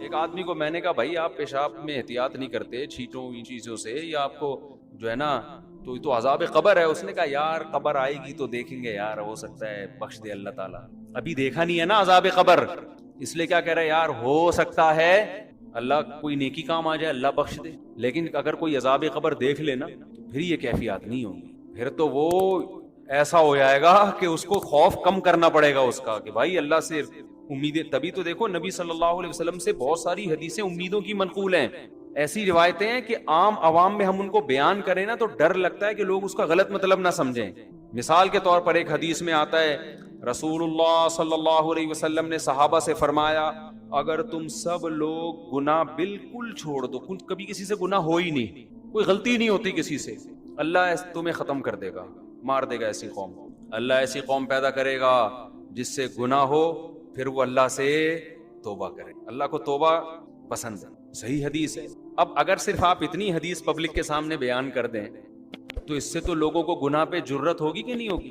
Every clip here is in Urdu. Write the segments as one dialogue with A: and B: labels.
A: ایک آدمی کو میں نے کہا بھائی آپ پیشاب میں احتیاط نہیں کرتے چھینٹوں ان چیزوں سے، یا آپ کو جو ہے نا تو عذاب قبر ہے. اس نے کہا یار قبر آئے گی تو دیکھیں گے یار، ہو سکتا ہے بخش دے اللہ تعالیٰ. ابھی دیکھا نہیں ہے نا عذاب قبر، اس لیے کیا کہہ رہا ہے یار ہو سکتا ہے اللہ کوئی نیکی کام آ جائے، اللہ بخش دے. لیکن اگر کوئی عذاب قبر دیکھ لے نا تو پھر یہ کیفیات نہیں ہوگی، پھر تو وہ ایسا ہو جائے گا کہ اس کو خوف کم کرنا پڑے گا اس کا کہ بھائی اللہ سے امیدیں. تبھی تو دیکھو نبی صلی اللہ علیہ وسلم سے بہت ساری حدیثیں امیدوں کی منقول ہیں. ایسی روایتیں ہیں کہ عام عوام میں ہم ان کو بیان کریں نا تو ڈر لگتا ہے کہ لوگ اس کا غلط مطلب نہ سمجھیں. مثال کے طور پر ایک حدیث میں آتا ہے رسول اللہ صلی اللہ علیہ وسلم نے صحابہ سے فرمایا اگر تم سب لوگ گناہ بالکل چھوڑ دو، کبھی کسی سے گناہ ہو ہی نہیں، کوئی غلطی نہیں ہوتی کسی سے، اللہ تمہیں ختم کر دے گا، مار دے گا ایسی قوم. اللہ ایسی قوم پیدا کرے گا جس سے گناہ ہو پھر وہ اللہ سے توبہ کرے. اللہ کو توبہ پسند ہے. صحیح حدیث ہے. اب اگر صرف آپ اتنی حدیث پبلک کے سامنے بیان کر دیں تو اس سے تو لوگوں کو گناہ پہ جرت ہوگی کہ نہیں ہوگی؟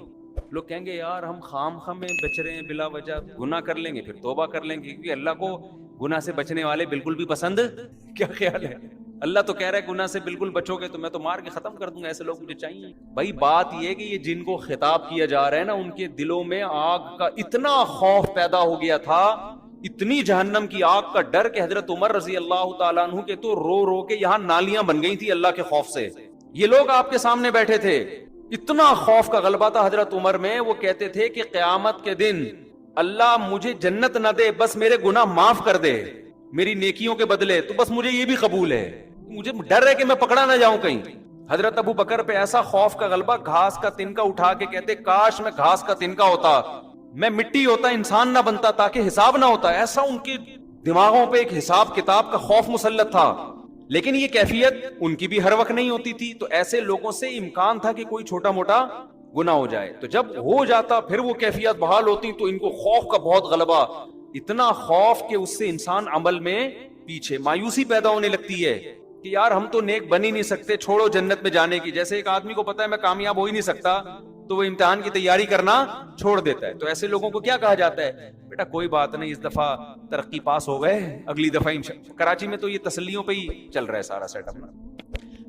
A: لوگ کہیں گے یار ہم خام خام میں بچ رہے ہیں، بلا وجہ گناہ کر لیں گے پھر توبہ کر لیں گے، کیونکہ اللہ کو گناہ سے بچنے والے بالکل بھی پسند. کیا خیال ہے؟ اللہ تو کہہ رہا ہے گناہ سے بالکل بچو گے تو میں تو مار کے ختم کر دوں گا، ایسے لوگ مجھے چاہیے. بھائی بات یہ ہے کہ یہ جن کو خطاب کیا جا رہا ہے نا ان کے دلوں میں آگ کا اتنا خوف پیدا ہو گیا تھا، اتنی جہنم کی آگ کا ڈر کہ حضرت عمر رضی اللہ تعالیٰ عنہ کے تو رو رو کے یہاں نالیاں بن گئی تھی اللہ کے خوف سے. یہ لوگ آپ کے سامنے بیٹھے تھے، اتنا خوف کا غلبہ تھا حضرت عمر میں، وہ کہتے تھے کہ قیامت کے دن اللہ مجھے جنت نہ دے، بس میرے گناہ معاف کر دے میری نیکیوں کے بدلے، تو بس مجھے یہ بھی قبول ہے، مجھے ڈر ہے کہ میں پکڑا نہ جاؤں کہیں. حضرت ابو بکر پہ ایسا خوف کا غلبہ، گھاس کا تنکا اٹھا کے کہتے کاش میں گھاس کا تنکا ہوتا، میں مٹی ہوتا، انسان نہ بنتا تاکہ حساب نہ ہوتا. ایسا ان کے دماغوں پہ ایک حساب کتاب کا خوف مسلط تھا. لیکن یہ کیفیت ان کی بھی ہر وقت نہیں ہوتی تھی، تو ایسے لوگوں سے امکان تھا کہ کوئی چھوٹا موٹا گناہ ہو جائے. تو جب ہو جاتا پھر وہ کیفیت بحال ہوتی تو ان کو خوف کا بہت غلبہ، اتنا خوف کہ اس سے انسان عمل میں پیچھے، مایوسی پیدا ہونے لگتی ہے کہ یار ہم تو نیک بن ہی نہیں سکتے، چھوڑو جنت میں جانے کی. جیسے ایک آدمی کو پتا ہے میں کامیاب ہو ہی نہیں سکتا تو وہ امتحان کی تیاری کرنا چھوڑ دیتا ہے. تو ایسے لوگوں کو کیا کہا جاتا ہے؟ بیٹا کوئی بات نہیں، اس دفعہ ترقی پاس ہو گئے، اگلی دفعہ کراچی میں تو یہ تسلیوں پہ ہی چل رہا ہے سارا سیٹ اپ.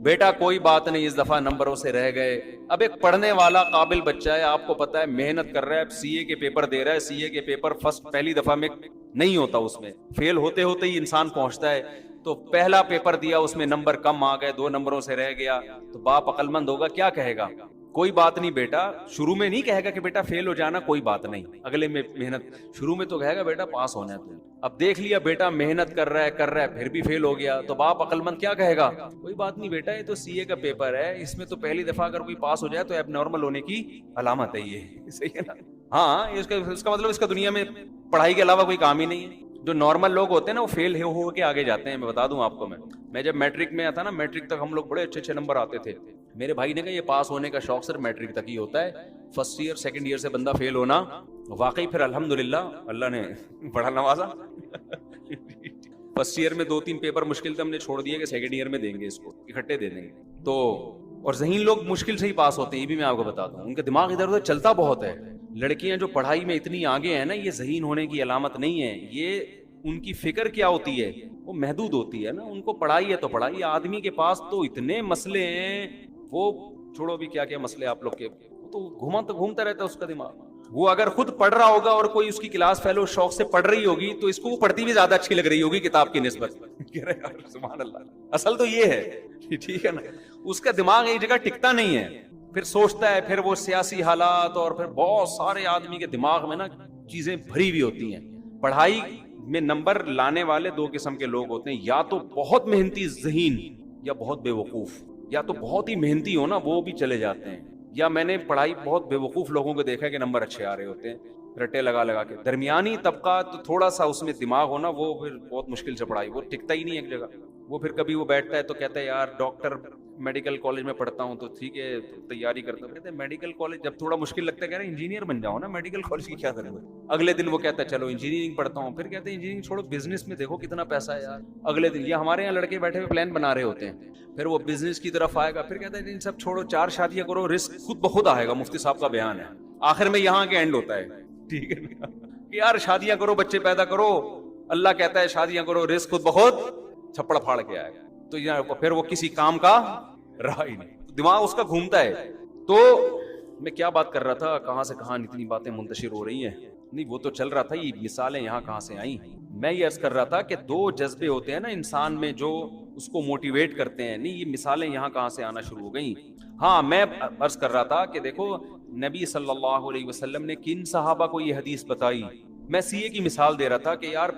A: بیٹا کوئی بات نہیں، اس دفعہ نمبروں سے رہ گئے. اب ایک پڑھنے والا قابل بچہ ہے، آپ کو پتا ہے محنت کر رہا ہے، سی اے کے پیپر دے رہا ہے، سی اے کے پیپر فرسٹ پہلی دفعہ میں نہیں ہوتا، اس میں فیل ہوتے ہوتے ہی انسان پہنچتا ہے. تو پہلا پیپر دیا، اس میں نمبر کم آ گئے، 2 نمبروں سے رہ گیا، تو باپ عقل مند ہوگا کیا کہے گا؟ کوئی بات نہیں بیٹا، شروع میں نہیں کہے گا کہ بیٹا فیل ہو جانا کوئی بات نہیں، اگلے میں محنت، شروع میں تو کہے گا بیٹا پاس ہونا ہے تو. اب دیکھ لیا بیٹا محنت کر رہا ہے پھر بھی فیل ہو گیا، تو باپ عقل مند کیا کہے گا؟ کوئی بات نہیں بیٹا، یہ تو سی اے کا پیپر ہے، اس میں تو پہلی دفعہ اگر کوئی پاس ہو جائے تو ایب نارمل ہونے کی علامت ہے، یہ صحیح ہے نا؟ ہاں، اس کا مطلب اس کا دنیا میں پڑھائی کے علاوہ کوئی کام ہی نہیں ہے. جو نارمل لوگ ہوتے ہیں نا وہ فیل ہو کے آگے جاتے ہیں. میں بتا دوں آپ کو، میں جب میٹرک میں آتا نا، میٹرک تک ہم لوگ بڑے اچھے نمبر آتے تھے. میرے بھائی نے کہا یہ پاس ہونے کا شوق صرف میٹرک تک ہی ہوتا ہے، فرسٹ ایئر سیکنڈ ایئر سے بندہ فیل ہونا. واقعی پھر الحمدللہ اللہ نے بڑا نوازا. فرسٹ ایئر میں 2-3 پیپر مشکل تھے، ہم نے چھوڑ دیا کہ سیکنڈ ایئر میں دیں گے، اس کو اکٹھے دے دیں گے. تو اور ذہین لوگ مشکل سے ہی پاس ہوتے ہیں، یہ بھی میں آپ کو بتا دوں، ان کا دماغ ادھر ادھر چلتا بہت ہے. لڑکیاں جو پڑھائی میں اتنی آگے ہیں نا، یہ ذہین ہونے کی علامت نہیں ہے، یہ ان کی فکر کیا ہوتی ہے، وہ محدود ہوتی ہے نا. ان کو پڑھائی ہے تو پڑھائی. آدمی کے پاس تو اتنے مسئلے ہیں، وہ چھوڑو بھی کیا کیا مسئلے آپ لوگ کے، تو گھومتا رہتا ہے اس کا دماغ. وہ اگر خود پڑھ رہا ہوگا اور کوئی اس کی کلاس فیلو شوق سے پڑھ رہی ہوگی تو اس کو وہ پڑھتی بھی زیادہ اچھی لگ رہی ہوگی کتاب کی نسبت. سبحان اللہ. اصل تو یہ ہے، ٹھیک ہے نا. اس کا دماغ ایک جگہ ٹکتا نہیں ہے، پھر سوچتا ہے، پھر وہ سیاسی حالات اور پھر بہت سارے آدمی کے دماغ میں نا چیزیں بھری ہوئی ہوتی ہیں. پڑھائی میں نمبر لانے والے 2 قسم کے لوگ ہوتے ہیں، یا تو بہت محنتی ذہین یا بہت بے وقوف. یا تو بہت ہی محنتی ہو نا وہ بھی چلے جاتے ہیں، یا میں نے پڑھائی بہت بے وقوف لوگوں کو دیکھا ہے کہ نمبر اچھے آ رہے ہوتے ہیں رٹے لگا کے. درمیانی طبقہ تو تھوڑا سا اس میں دماغ ہونا، وہ پھر بہت مشکل سے پڑھائی، وہ ٹکتا ہی نہیں ایک جگہ. وہ پھر کبھی وہ بیٹھتا ہے تو کہتا ہے یار ڈاکٹر میڈیکل کالج میں پڑھتا ہوں تو ٹھیک ہے تیاری کرتا ہوں. کہتے ہیں میڈیکل کالج جب تھوڑا مشکل لگتا ہے کہہ رہے ہیں انجینئر بن جاؤ نا، میڈیکل کالج کی کیا ضرورت ہے. اگلے دن وہ کہتا ہے چلو انجینئرنگ پڑھتا ہوں. پھر کہتے ہیں انجینئرنگ چھوڑو، بزنس میں دیکھو کتنا پیسہ ہے یار. اگلے دن یہ ہمارے یہاں لڑکے بیٹھے ہوئے پلان بنا رہے ہوتے ہیں، پھر وہ بزنس کی طرف آئے گا، پھر کہتا ہے ان سب چھوڑو، 4 شادیاں کرو، رزق خود بخود آئے گا. مفتی صاحب کا بیان ہے، آخر میں یہاں کے اینڈ ہوتا ہے، ٹھیک ہے کہ یار شادیاں کرو، بچے پیدا کرو، اللہ کہتا ہے شادیاں کرو، رزق خود بخود چھپڑ پھاڑ کے آئے گا، تو پھر وہ کسی کام کا رہا ہی نہیں، دماغ اس کا گھومتا ہے۔ تو میں کیا بات کر رہا تھا، کہاں سے کہاں اتنی باتیں منتشر ہو رہی ہیں، نہیں وہ تو چل رہا تھا، یہ مثالیں یہاں کہاں سے آئیں۔ میں یہ عرض کر رہا تھا کہ دو جذبے ہوتے ہیں نا انسان میں جو اس کو موٹیویٹ کرتے ہیں، نہیں یہ مثالیں یہاں کہاں سے آنا شروع ہو گئیں۔ ہاں میں عرض کر رہا تھا کہ دیکھو نبی صلی اللہ علیہ وسلم نے کن صحابہ کو یہ حدیث بتائی، میں سی اے کی مثال دے رہا تھا کہ یار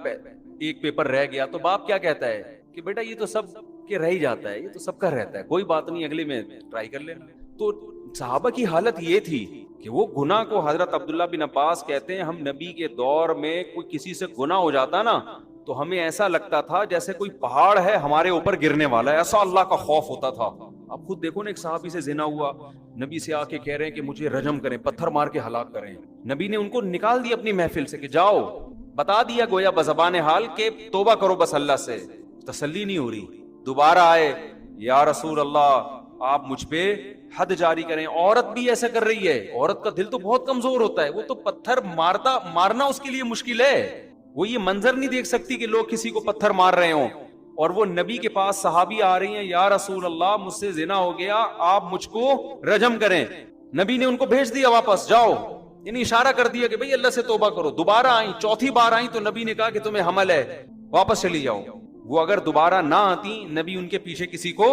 A: ایک پیپر رہ گیا تو باپ کیا کہتا ہے کہ بیٹا یہ تو سب کے رہ ہی جاتا ہے، یہ تو سب کا رہتا ہے، کوئی بات نہیں اگلے میں ٹرائی کر لینا۔ تو صحابہ کی حالت یہ تھی کہ وہ گناہ کو، حضرت عبداللہ بن عباس کہتے ہیں ہم نبی کے دور میں کوئی کسی سے گناہ ہو جاتا نا تو ہمیں ایسا لگتا تھا جیسے کوئی پہاڑ ہے ہمارے اوپر گرنے والا ہے، ایسا اللہ کا خوف ہوتا تھا۔ اب خود دیکھو نا ایک صحابی سے زنا ہوا، نبی سے آ کے کہہ رہے ہیں کہ مجھے رجم کریں، پتھر مار کے ہلاک کریں، نبی نے ان کو نکال دیا اپنی محفل سے کہ جاؤ، بتا دیا گویا بزبان حال کہ توبہ کرو بس اللہ سے۔ تسلی نہیں ہو رہی، دوبارہ آئے، یا رسول اللہ آپ مجھ پہ حد جاری کریں۔ عورت بھی ایسا کر رہی ہے، عورت کا دل تو بہت کمزور ہوتا ہے، وہ تو پتھر مارنا اس کے لیے مشکل ہے، وہ یہ منظر نہیں دیکھ سکتی کہ لوگ کسی کو پتھر مار رہے ہوں، اور وہ نبی کے پاس صحابی آ رہی ہیں، یا رسول اللہ مجھ سے زنا ہو گیا، آپ مجھ کو رجم کریں۔ نبی نے ان کو بھیج دیا واپس، جاؤ، یعنی اشارہ کر دیا کہ بھئی اللہ سے توبہ کرو۔ دوبارہ آئیں، چوتھی بار آئیں تو نبی نے کہا کہ تمہیں حمل ہے، واپس چلی جاؤ۔ وہ اگر دوبارہ نہ آتی نبی ان کے پیچھے کسی کو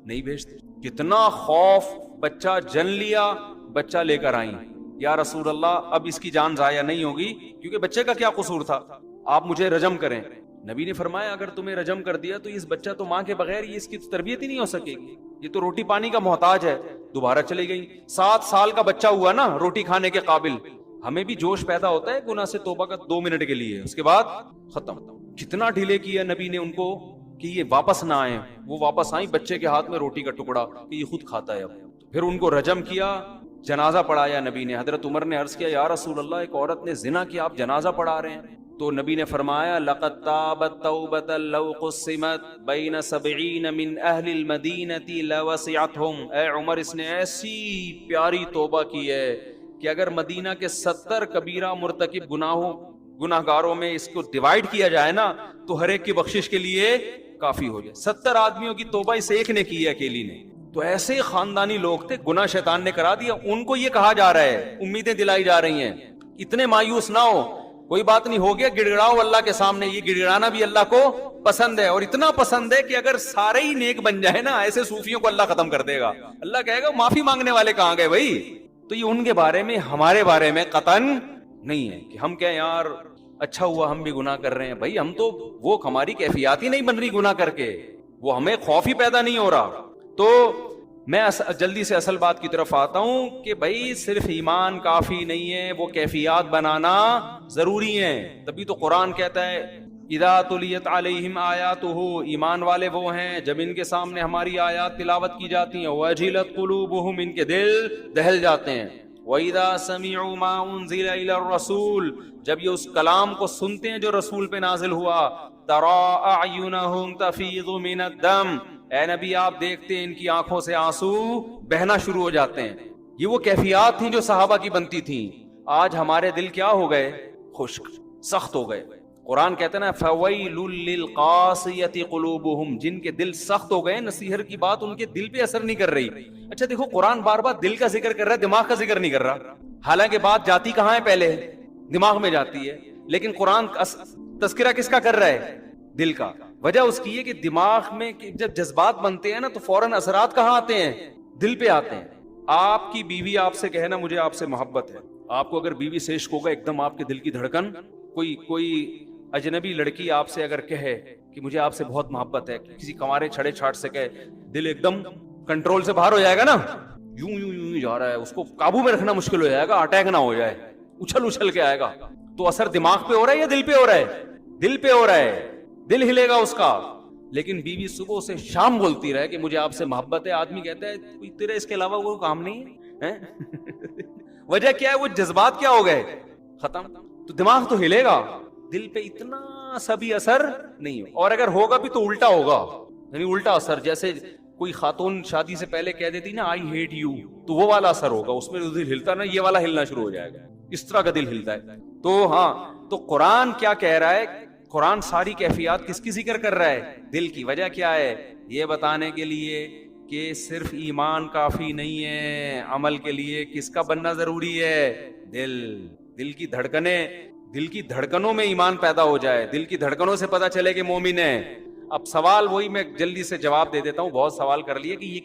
A: نہیں بھیجتے۔ کتنا خوف، بچہ جن لیا، بچہ لے کر آئیں، یا رسول اللہ اب اس کی جان ضائع نہیں ہوگی کیونکہ بچے کا کیا قصور تھا، آپ مجھے رجم کریں۔ نبی نے فرمایا اگر تمہیں رجم کر دیا تو اس بچہ تو ماں کے بغیر یہ اس کی تربیت ہی نہیں ہو سکے گی، یہ تو روٹی پانی کا محتاج ہے۔ دوبارہ چلی گئی، 7 سال کا بچہ ہوا نا روٹی کھانے کے قابل۔ ہمیں بھی جوش پیدا ہوتا ہے گناہ سے توبہ کا 2 منٹ کے لیے، اس کے بعد ختم۔ کتنا ڈیلے کیا نبی نے ان کو کہ یہ واپس نہ آئیں، وہ واپس آئیں، بچے کے ہاتھ میں روٹی کا ٹکڑا کہ یہ خود کھاتا ہے۔ اب پھر ان کو رجم کیا، جنازہ پڑھایا نبی نے۔ حضرت عمر نے عرض کیا یا رسول اللہ ایک عورت نے زنا کیا، آپ جنازہ پڑھا رہے ہیں؟ تو نبی نے فرمایا لقد تابت توبۃ لو قسمت بین 70 من اہل المدینہ لوسعتهم۔ اے عمر اس نے ایسی پیاری توبہ کی ہے کہ اگر مدینہ کے 70 کبیرہ مرتکب گناہ گاروں میں اس کو ڈیوائیڈ کیا جائے نا تو ہر ایک کی بخشش کے لیے کافی ہو جائے۔ 70 آدمیوں کی توبہ اس ایک نے کی ہے، اکیلی نے۔ تو ایسے خاندانی لوگ تھے، گناہ شیطان نے کرا دیا، ان کو یہ کہا جا رہا ہے، امیدیں دلائی جا رہی ہیں، اتنے مایوس نہ ہو، کوئی بات نہیں، ہو گیا، گڑ گڑاؤ اللہ کے سامنے۔ یہ گڑ گڑانا بھی اللہ کو پسند ہے، اور اتنا پسند ہے کہ اگر سارے ہی نیک بن جائے نا ایسے صوفیوں کو اللہ ختم کر دے گا۔ اللہ کہے گا معافی مانگنے والے کہاں گئے بھائی؟ تو یہ ان کے بارے میں، ہمارے بارے میں قطعاً نہیں ہے کہ ہم کہیں یار اچھا ہوا ہم بھی گناہ کر رہے ہیں۔ بھائی ہم تو، وہ ہماری کیفیات ہی نہیں بن رہی گناہ کر کے، وہ ہمیں خوف ہی پیدا نہیں ہو رہا۔ تو میں جلدی سے اصل بات کی طرف آتا ہوں کہ بھائی صرف ایمان کافی نہیں ہے، وہ کیفیات بنانا ضروری ہے۔ تبھی تو قرآن کہتا ہے اذا تلیت علیہم آیاتہ، ایمان والے وہ ہیں جب ان کے سامنے ہماری آیات تلاوت کی جاتی ہیں، وجلت قلوبہم، ان کے دل دہل جاتے ہیں، وَإِذَا سَمِعُوا مَا أُنزِلَ إِلَى الرَّسُولِ، جب یہ اس کلام کو سنتے ہیں جو رسول پہ نازل ہوا، تَرَىٰ أَعْيُنَهُمْ تَفِيضُ مِنَ الدَّمِ، اے نبی آپ دیکھتے ہیں ان کی آنکھوں سے آنسو بہنا شروع ہو جاتے ہیں۔ یہ وہ کیفیات تھیں جو صحابہ کی بنتی تھیں۔ آج ہمارے دل کیا ہو گئے؟ خشک، سخت ہو گئے۔ قرآن کہتے ہیں نا فَوَيْلٌ لِّلْقَاسِيَةِ قُلُوبُهُمْ، جن کے دل سخت ہو گئے، نصیحت کی بات ان کے دل پہ اثر نہیں کر رہی۔ اچھا دیکھو قرآن بار بار دل کا ذکر کر رہا ہے، دماغ کا ذکر نہیں کر رہا، حالانکہ بات جاتی کہاں ہے؟ پہلے دماغ میں جاتی ہے، لیکن قرآن تذکرہ کس کا کر رہا ہے؟ دل کا۔ وجہ اس کی ہے کہ دماغ میں جب جذبات بنتے ہیں نا تو فوراً اثرات کہاں آتے ہیں؟ دل پہ آتے ہیں۔ آپ کی بیوی آپ سے کہے نا مجھے آپ سے محبت ہے، آپ کو اگر بیوی سے عشق ہوگا، ایک دم آپ کے دل کی دھڑکن، کوئی اجنبی لڑکی آپ سے اگر کہے کہ مجھے آپ سے بہت محبت ہے، کسی کنوارے چھڑے چھاٹ سے کہے، دل ایک دم کنٹرول سے باہر ہو جائے گا نا، یوں یوں یوں جا رہا ہے، اس کو قابو میں رکھنا مشکل ہو جائے گا، اٹیک نہ ہو جائے، اچھل کے آئے گا۔ تو اثر دماغ پہ ہو رہا ہے یا دل پہ ہو رہا ہے؟ دل پہ ہو رہا ہے، دل ہلے گا اس کا۔ لیکن بیوی صبح سے شام بولتی رہے کہ مجھے آپ سے محبت ہے، آدمی کہتا ہے کوئی تیرے اس کے علاوہ وہ کام نہیں ہے۔ وجہ کیا ہے؟ وہ جذبات کیا ہو گئے؟ ختم۔ تو دماغ تو ہلے گا، دل پہ اتنا سا بھی اثر نہیں ہو، اور اگر ہوگا بھی تو الٹا ہوگا، یعنی الٹا اثر۔ جیسے کوئی خاتون شادی سے پہلے کہہ دیتی نا آئی ہیٹ یو، تو وہ والا اثر ہوگا، اس میں دل ہلتا نا، یہ والا ہلنا شروع ہو جائے گا، اس طرح کا دل ہلتا ہے۔ تو ہاں، تو قرآن کیا کہہ رہا ہے قرآن ساری کیفیات کس کی ذکر کر رہا ہے؟ دل کی. وجہ کیا ہے؟ یہ بتانے کے لیے کہ صرف ایمان کافی نہیں ہے، عمل کے لیے کس کا بننا ضروری ہے؟ دل کی دھڑکنیں، دل کی دھڑکنوں میں ایمان پیدا ہو جائے، دل کی دھڑکنوں سے پتا چلے کہ مومن ہے. اب سوال وہی میں جلدی سے جواب دے دیتا ہوں، بہت سوال کر لیے کہ یہ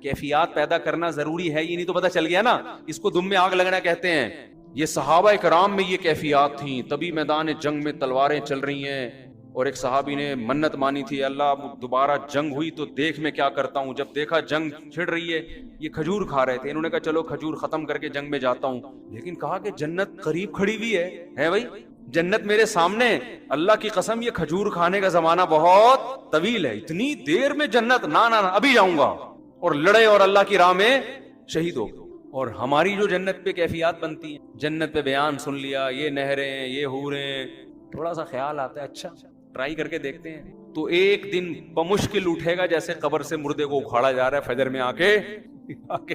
A: کیفیات پیدا کرنا ضروری ہے، یہ نہیں تو پتا چل گیا نا. اس کو دم میں آگ لگنا کہتے ہیں. یہ صحابہ کرام میں یہ کیفیات تھیں، تبھی میدان جنگ میں تلواریں چل رہی ہیں. اور ایک صحابی نے منت مانی تھی، اللہ دوبارہ جنگ ہوئی تو دیکھ میں کیا کرتا ہوں. جب دیکھا جنگ چھڑ رہی ہے، یہ کھجور کھا رہے تھے، انہوں نے کہا چلو کھجور ختم کر کے جنگ میں جاتا ہوں. لیکن کہا کہ جنت قریب کھڑی ہوئی ہے بھائی، جنت میرے سامنے. اللہ کی قسم یہ کھجور کھانے کا زمانہ بہت طویل ہے، اتنی دیر میں جنت؟ نہ ابھی جاؤں گا. اور لڑے اور اللہ کی راہ میں شہید ہو گئے. اور ہماری جو جنت پہ کیفیات بنتی ہیں، جنت پہ بیان سن لیا، یہ نہریں، یہ حوریں، تھوڑا سا خیال آتا ہے اچھا ٹرائی کر کے دیکھتے ہیں. تو ایک دن بمشکل اٹھے گا جیسے قبر سے مردے کو اکھاڑا جا رہا ہے، فجر میں آ کے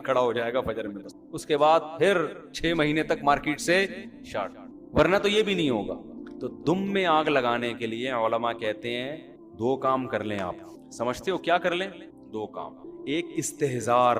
A: کھڑا ہو جائے گا فجر میں. بس اس کے بعد پھر 6 مہینے تک مارکیٹ سے شارٹ، ورنہ تو یہ بھی نہیں ہوگا. تو دم میں آگ لگانے کے لیے علماء کہتے ہیں 2 کام کر لیں. آپ سمجھتے ہو کیا کر لیں؟ 2 کام. ایک استحضار،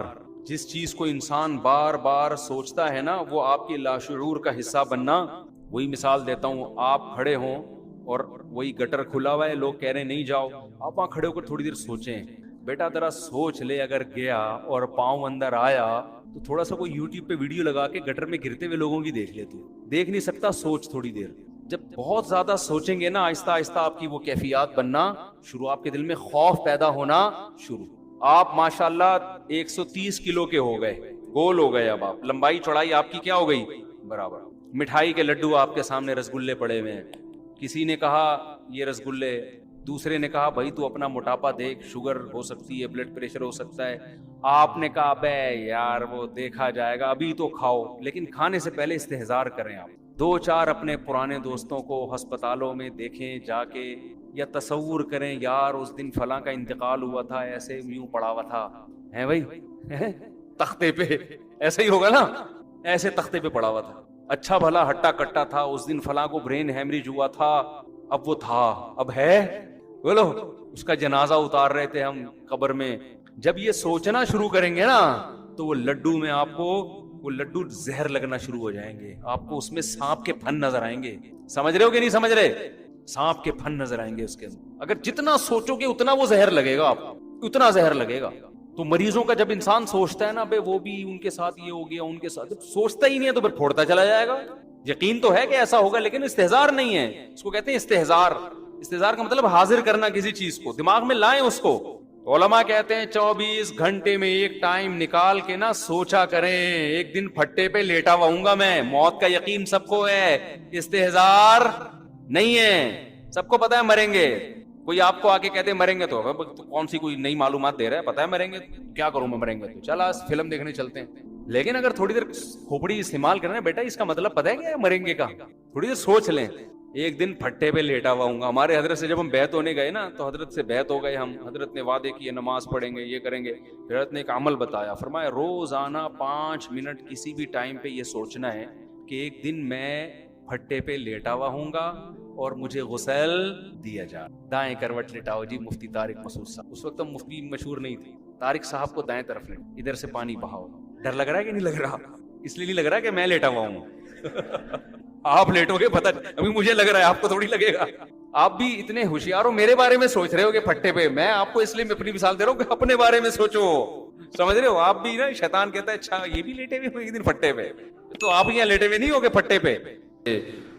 A: جس چیز کو انسان بار بار سوچتا ہے نا، وہ آپ کی لاشعور کا حصہ بننا. وہی مثال دیتا ہوں، آپ کھڑے ہوں اور وہی گٹر کھلا ہوا ہے، لوگ کہہ رہے ہیں نہیں جاؤ، آپ وہاں کھڑے ہو کر تھوڑی دیر سوچیں. بیٹا ذرا سوچ لے، اگر گیا اور پاؤں اندر آیا تو تھوڑا سا کوئی یوٹیوب پہ ویڈیو لگا کے گٹر میں گرتے ہوئے لوگوں کی دیکھ لے. تو دیکھ نہیں سکتا، سوچ تھوڑی دیر. جب بہت زیادہ سوچیں گے نا، آہستہ آہستہ آپ کی وہ کیفیات بننا شروع، آپ کے دل میں خوف پیدا ہونا شروع. آپ ماشاءاللہ 130 کلو کے ہو گئے، گول ہو گئے. اب آپ لمبائی چوڑائی آپ کی کیا ہو گئی؟ برابر. مٹھائی کے لڈو آپ کے سامنے رسگلے پڑے ہوئے ہیں. کسی نے کہا یہ رسگلے، دوسرے نے کہا بھائی تو اپنا موٹاپا دیکھ، شوگر ہو سکتی ہے، بلڈ پریشر ہو سکتا ہے. آپ نے کہا بے یار وہ دیکھا جائے گا، ابھی تو کھاؤ. لیکن کھانے سے پہلے استحضار کریں. آپ 2-4 اپنے پرانے دوستوں کو ہسپتالوں میں دیکھیں جا کے، یا تصور کریں یار اس دن فلاں کا انتقال ہوا تھا، ایسے یوں پڑا ہوا تھا ہے بھائی تختے پہ، ایسا ہی ہوگا نا، ایسے تختے پہ پڑا ہوا تھا، اچھا بھلا ہٹا کٹا تھا، اس دن فلاں کو برین ہیمریج ہوا تھا، اب وہ تھا، اب ہے، بولو اس کا جنازہ اتار رہے تھے ہم قبر میں. جب یہ سوچنا شروع کریں گے نا تو وہ لڈو میں آپ کو وہ لڈو زہر لگنا شروع ہو جائیں گے. آپ کو اس میں سانپ کے پھن نظر آئیں گے. سمجھ رہے ہو کہ نہیں سمجھ رہے؟ سانپ کے پھن نظر آئیں گے اس کے اندر. اگر جتنا سوچو گے اتنا وہ زہر لگے گا، آپ اتنا زہر لگے گا. تو مریضوں کا جب انسان سوچتا ہے نا بے وہ بھی ان کے ساتھ یہ ہو گیا، ان کے ساتھ، جب سوچتا ہی نہیں ہے تو پھر پھوڑتا چلا جائے گا. یقین تو ہے کہ ایسا ہوگا لیکن استحضار نہیں ہے. اس کو کہتے ہیں استحضار. استحضار کا مطلب حاضر کرنا کسی چیز کو، دماغ میں لائیں اس کو. علماء کہتے ہیں 24 گھنٹے میں ایک ٹائم نکال کے نا سوچا کریں، ایک دن پھٹے پہ لیٹا ہوں گا میں، موت کا یقین سب کو ہے، استحضار نہیں ہے. سب کو پتا ہے مریں گے. کوئی آپ کو آ کے کہتے ہیں مریں گے تو کون سی کوئی نئی معلومات دے رہا ہے، پتا ہے مریں گے، کیا کروں میں مریں گے تو چلا فلم دیکھنے چلتے ہیں. لیکن اگر تھوڑی دیر کھوپڑی استعمال کرنا بیٹا اس کا مطلب پتا ہے کیا ہے مریں گے کا، تھوڑی دیر سوچ لیں. ایک دن پھٹے پہ لیٹا ہوا ہوں گا. ہمارے حضرت سے جب ہم بیعت ہونے گئے نا تو حضرت سے بیعت ہو گئے ہم، حضرت نے وعدے کیے نماز پڑھیں گے، یہ کریں گے. حضرت نے ایک عمل بتایا، فرمایا روزانہ 5 منٹ کسی بھی ٹائم پہ یہ سوچنا ہے کہ ایک دن میں پھٹے پہ لیٹا ہوا ہوں گا اور مجھے غسل دیا جا. دائیں کروٹ لٹاؤ جی مفتی طارق مسعود صاحب. اس وقت مفتی مشہور نہیں تھی. طارق صاحب کو دائیں طرف لٹ، ادھر سے پانی بہاؤ. ڈر لگ رہا ہے کہ نہیں لگ رہا؟ اس لیے نہیں لگ رہا کہ میں لیٹا ہوا ہوں آپ لیٹو گے پتہ ابھی مجھے لگ رہا ہے، آپ کو تھوڑی لگے گا. آپ بھی اتنے ہوشیار ہو، میرے بارے میں سوچ رہے ہو کہ پھٹے پہ. میں آپ کو اس لیے میں اپنی مثال دے رہا ہوں کہ اپنے بارے میں سوچو. سمجھ رہے ہو؟ آپ بھی نا شیطان کہتا ہے اچھا یہ بھی لیٹے ہوئے ایک دن پھٹے پہ، تو آپ یہاں لیٹے ہوئے نہیں ہوگے پھٹے پہ.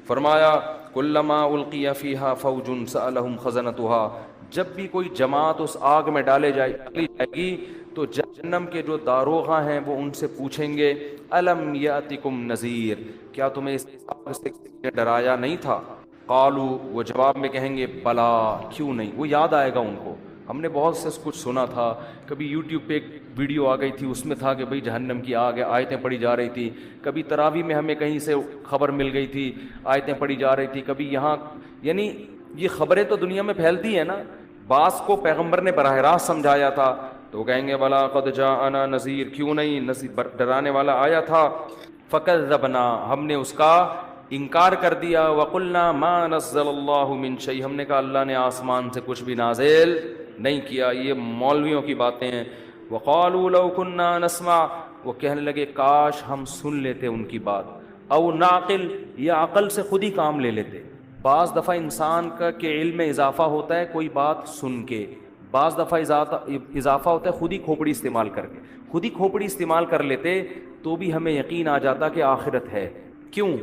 A: فرمایا کلما القی فیہا فوج سألہم خزنتها، جب بھی کوئی جماعت اس آگ میں ڈالے جائے گی تو جہنم کے جو داروغہ ہیں وہ ان سے پوچھیں گے الم یاتکم نذیر، کیا تمہیں اس آگ سے ڈرایا نہیں تھا؟ قالوا، وہ جواب میں کہیں گے بلا، کیوں نہیں. وہ یاد آئے گا ان کو، ہم نے بہت سے کچھ سنا تھا. کبھی یوٹیوب پہ ایک ویڈیو آ گئی تھی، اس میں تھا کہ بھئی جہنم کی آگ ہے، آیتیں پڑھی جا رہی تھی. کبھی تراویح میں ہمیں کہیں سے خبر مل گئی تھی، آیتیں پڑھی جا رہی تھی. کبھی یہاں، یعنی یہ خبریں تو دنیا میں پھیلتی ہیں نا. بعض کو پیغمبر نے براہ راست سمجھایا تھا تو کہیں گے بلا قد جاءنا نذیر، کیوں نہیں، نذیر ڈرانے والا آیا تھا. فکذبنا، ہم نے اس کا انکار کر دیا. وقلنا ما نزل اللہ من شیء, ہم نے کہا اللہ نے آسمان سے کچھ بھی نازل نہیں کیا. یہ مولویوں کی باتیں ہیں. وقالوا لو كنا نسمع, وہ کہنے لگے کاش ہم سن لیتے ان کی بات, او ناقل, یا عقل سے خود ہی کام لے لیتے. بعض دفعہ انسان کا کہ علم میں اضافہ ہوتا ہے کوئی بات سن کے, بعض دفعہ اضافہ ہوتا ہے خود ہی کھوپڑی استعمال کر کے. خود ہی کھوپڑی استعمال کر لیتے تو بھی ہمیں یقین آ جاتا کہ آخرت ہے. کیوں؟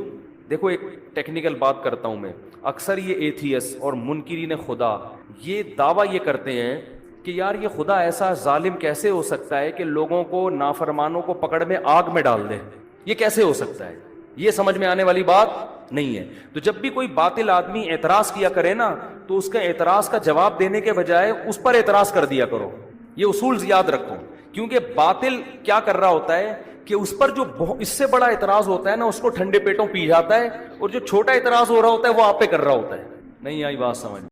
A: دیکھو ایک ٹیکنیکل بات کرتا ہوں میں. اکثر یہ ایتھیس اور منکرین خدا یہ دعویٰ یہ کرتے ہیں کہ یار یہ خدا ایسا ظالم کیسے ہو سکتا ہے کہ لوگوں کو, نافرمانوں کو پکڑ میں آگ میں ڈال دے, یہ کیسے ہو سکتا ہے؟ یہ سمجھ میں آنے والی بات نہیں ہے. تو جب بھی کوئی باطل آدمی اعتراض کیا کرے نا تو اس کا اعتراض کا جواب دینے کے بجائے اس پر اعتراض کر دیا کرو. یہ اصول یاد رکھو, کیونکہ باطل کیا کر رہا ہوتا ہے کہ اس پر جو اس سے بڑا اعتراض ہوتا ہے نا اس کو ٹھنڈے پیٹوں پی جاتا ہے, اور جو چھوٹا اعتراض ہو رہا ہوتا ہے وہ آپ پہ کر رہا ہوتا ہے. نہیں آئی بات سمجھ؟